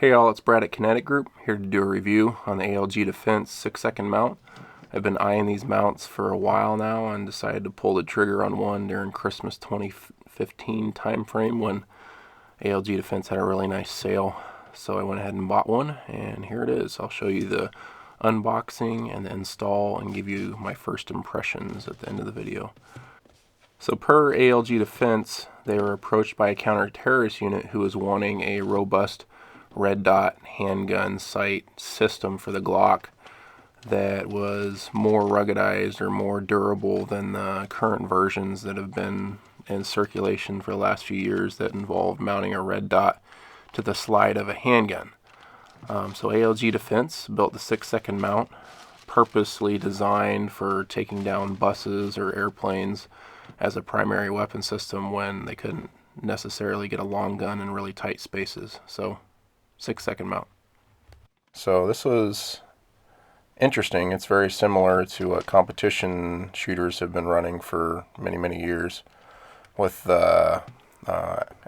Hey all, it's Brad at Kinetic Group, here to do a review on the ALG Defense 6-second mount. I've been eyeing these mounts for a while now and decided to pull the trigger on one during Christmas 2015 time frame when ALG Defense had a really nice sale. So I went ahead and bought one, and here it is. I'll show you the unboxing and the install and give you my first impressions at the end of the video. So per ALG Defense, they were approached by a counter-terrorist unit who was wanting a robust red dot handgun sight system for the Glock that was more ruggedized or more durable than the current versions that have been in circulation for the last few years that involve mounting a red dot to the slide of a handgun. So ALG Defense built the 6-second mount, purposely designed for taking down buses or airplanes as a primary weapon system when they couldn't necessarily get a long gun in really tight spaces. So 6-second mount. So this was interesting. It's very similar to what competition shooters have been running for many years, with the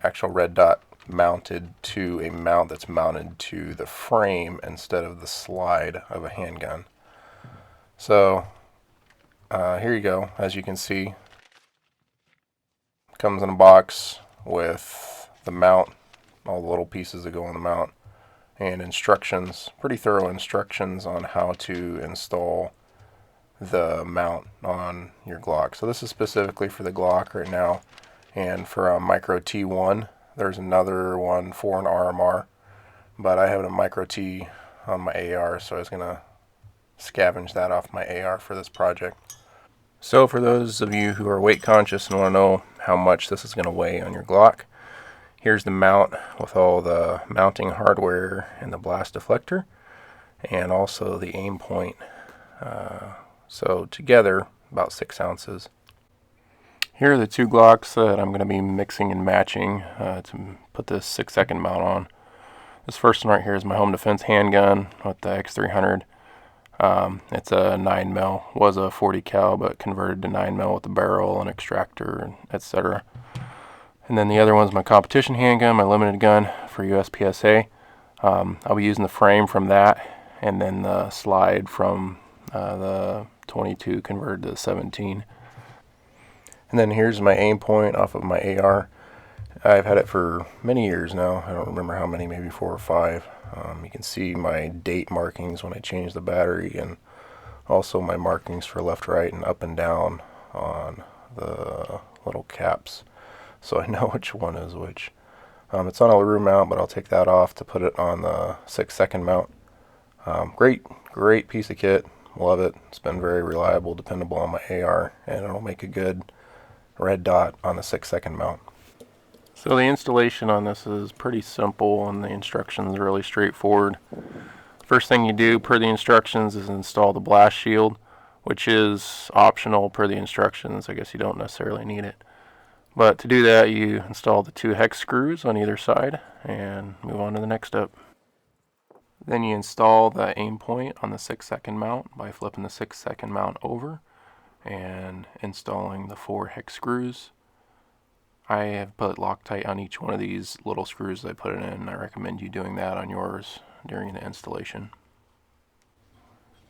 actual red dot mounted to a mount that's mounted to the frame instead of the slide of a handgun. So here you go. As you can see, comes in a box with the mount, all the little pieces that go on the mount, and instructions, pretty thorough instructions on how to install the mount on your Glock. So this is specifically for the Glock right now, and for a micro T1. There's another one for an RMR, but I have a micro T on my AR, so I was gonna scavenge that off my AR for this project. So for those of you who are weight conscious and want to know how much this is going to weigh on your Glock, here's the mount with all the mounting hardware and the blast deflector, and also the aim point. So together, about 6 ounces. Here are the two Glocks that I'm going to be mixing and matching to put this 6-second mount on. This first one right here is my home defense handgun with the X300. It's a 9mm, was a 40 cal, but converted to 9mm with the barrel and extractor, etc. And then the other one's my competition handgun, my limited gun for USPSA. I'll be using the frame from that, and then the slide from the 22 converted to the 17. And then here's my aim point off of my AR. I've had it for many years now. I don't remember how many, maybe 4 or 5. You can see my date markings when I change the battery, and also my markings for left, right, and up and down on the little caps, so I know which one is which. It's on a LaRue mount, but I'll take that off to put it on the 6-second mount. Great piece of kit. Love it. It's been very reliable, dependable on my AR, and it'll make a good red dot on the 6-second mount. So the installation on this is pretty simple, and the instructions are really straightforward. First thing you do per the instructions is install the blast shield, which is optional per the instructions. I guess you don't necessarily need it. But to do that, you install the 2 hex screws on either side and move on to the next step. Then you install the aim point on the 6-second mount by flipping the 6-second mount over and installing the 4 hex screws. I have put Loctite on each one of these little screws that I put it in, and I recommend you doing that on yours during the installation.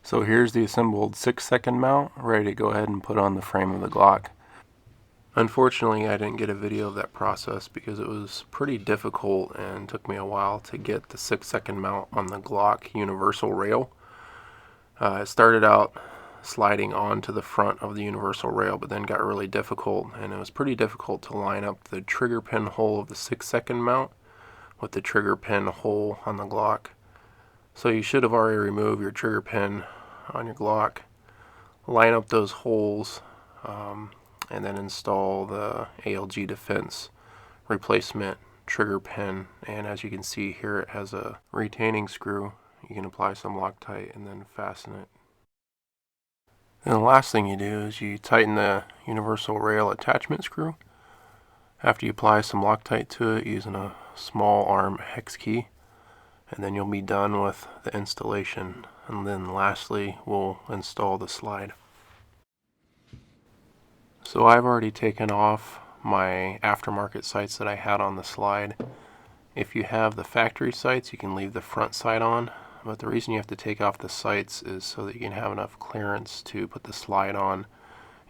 So here's the assembled 6-second mount, ready to go ahead and put on the frame of the Glock. Unfortunately, I didn't get a video of that process because it was pretty difficult and took me a while to get the 6-second mount on the Glock universal rail. It started out sliding onto the front of the universal rail, but then got really difficult, and it was pretty difficult to line up the trigger pin hole of the 6-second mount with the trigger pin hole on the Glock. So you should have already removed your trigger pin on your Glock, line up those holes, and then install the ALG Defense replacement trigger pin. And as you can see here, it has a retaining screw. You can apply some Loctite and then fasten it. And the last thing you do is you tighten the universal rail attachment screw. After you apply some Loctite to it using a small arm hex key, and then you'll be done with the installation. And then lastly, we'll install the slide. So I've already taken off my aftermarket sights that I had on the slide, If you have the factory sights, you can leave the front sight on, but the reason you have to take off the sights is so that you can have enough clearance to put the slide on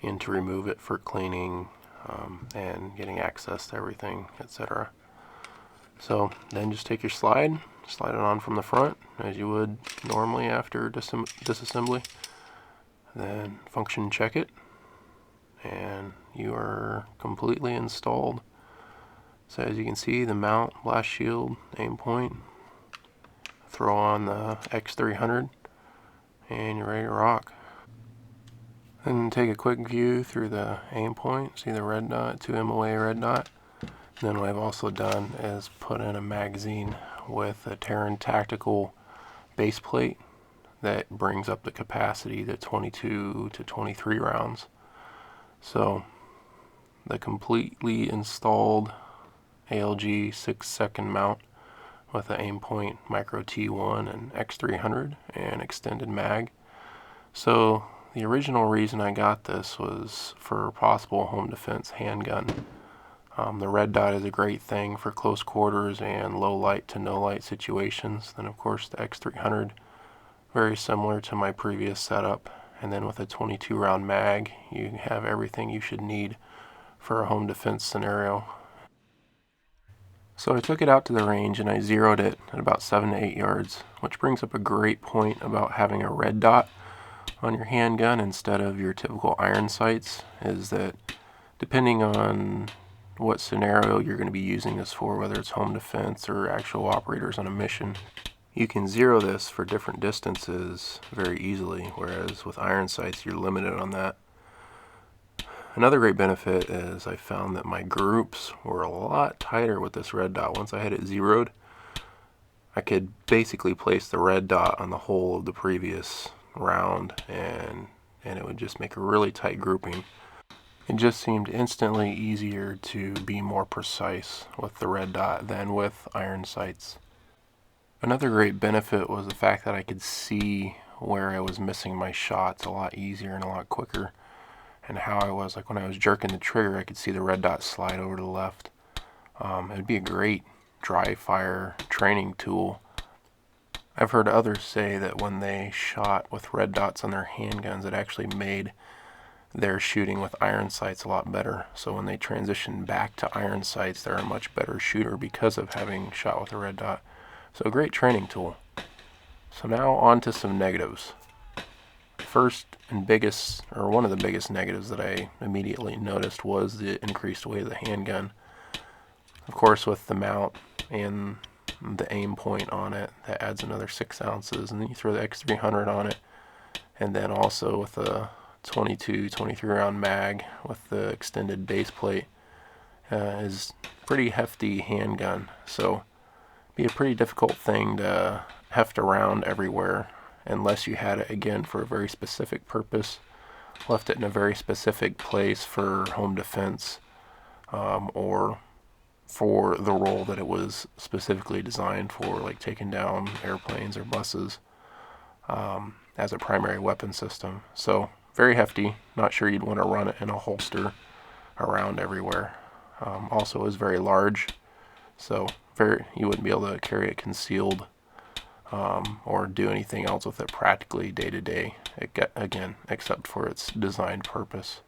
and to remove it for cleaning and getting access to everything, etc. So then just take your slide it on from the front as you would normally after disassembly, then function check it, and you are completely installed. So as you can see, the mount, blast shield, aim point, throw on the X300, and you're ready to rock. Then take a quick view through the aim point, see the red dot, 2 MOA red dot. Then what I've also done is put in a magazine with a Terran Tactical base plate that brings up the capacity to 22 to 23 rounds. So the completely installed ALG 6-second mount with an aim point micro T1 and X300 and extended mag. So the original reason I got this was for possible home defense handgun. The red dot is a great thing for close quarters and low light to no light situations. Then of course the X300, very similar to my previous setup. And then with a 22 round mag, you have everything you should need for a home defense scenario. So I took it out to the range and I zeroed it at about 7 to 8 yards, which brings up a great point about having a red dot on your handgun instead of your typical iron sights, is that depending on what scenario you're going to be using this for, whether it's home defense or actual operators on a mission, you can zero this for different distances very easily, whereas with iron sights you're limited on that. Another great benefit is I found that my groups were a lot tighter with this red dot. Once I had it zeroed, I could basically place the red dot on the whole of the previous round and it would just make a really tight grouping. It just seemed instantly easier to be more precise with the red dot than with iron sights. Another great benefit was the fact that I could see where I was missing my shots a lot easier and a lot quicker, and how I was, like when I was jerking the trigger, I could see the red dot slide over to the left. It'd be a great dry fire training tool. I've heard others say that when they shot with red dots on their handguns, it actually made their shooting with iron sights a lot better. So when they transition back to iron sights, they're a much better shooter because of having shot with a red dot. So a great training tool. So now on to some negatives. First and biggest, or one of the biggest negatives that I immediately noticed was the increased weight of the handgun. Of course, with the mount and the aim point on it, that adds another 6 ounces, and then you throw the X300 on it, and then also with a 22, 23 round mag with the extended base plate, is pretty hefty handgun. So be a pretty difficult thing to heft around everywhere unless you had it again for a very specific purpose, left it in a very specific place for home defense, or for the role that it was specifically designed for, like taking down airplanes or buses, as a primary weapon system. So very hefty. Not sure you'd want to run it in a holster around everywhere. Also is very large, so you wouldn't be able to carry it concealed, or do anything else with it practically day to day, again, except for its designed purpose.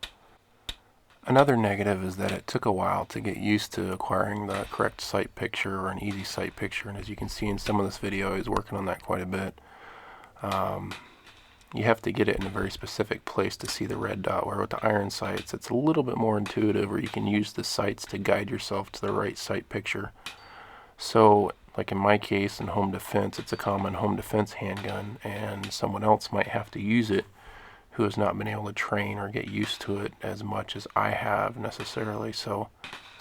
Another negative is that it took a while to get used to acquiring the correct sight picture or an easy sight picture, and as you can see in some of this video, I was working on that quite a bit. You have to get it in a very specific place to see the red dot, where with the iron sights it's a little bit more intuitive, where you can use the sights to guide yourself to the right sight picture. So like in my case in home defense, it's a common home defense handgun, and someone else might have to use it who has not been able to train or get used to it as much as I have necessarily. So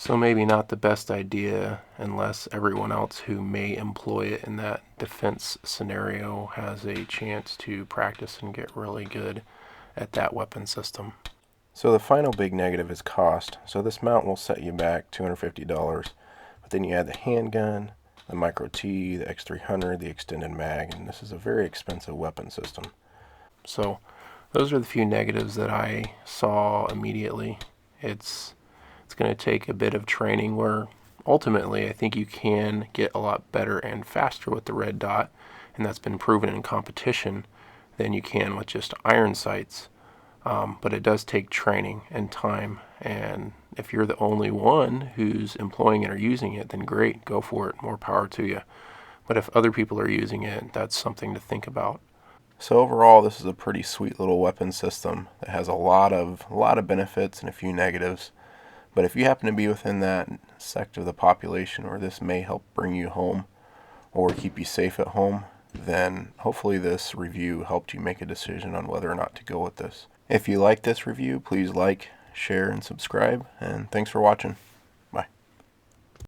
maybe not the best idea unless everyone else who may employ it in that defense scenario has a chance to practice and get really good at that weapon system. So the final big negative is cost. So this mount will set you back $250, but then you add the handgun, the micro T, the X300, the extended mag, and this is a very expensive weapon system. So those are the few negatives that I saw immediately. It's going to take a bit of training, where ultimately, I think you can get a lot better and faster with the red dot, and that's been proven in competition, than you can with just iron sights. But it does take training and time, and if you're the only one who's employing it or using it, then great, go for it, more power to you. But if other people are using it, that's something to think about. So overall, this is a pretty sweet little weapon system that has a lot of benefits and a few negatives. But if you happen to be within that sector of the population where this may help bring you home or keep you safe at home, then hopefully this review helped you make a decision on whether or not to go with this. If you like this review, please like, share, and subscribe, and thanks for watching.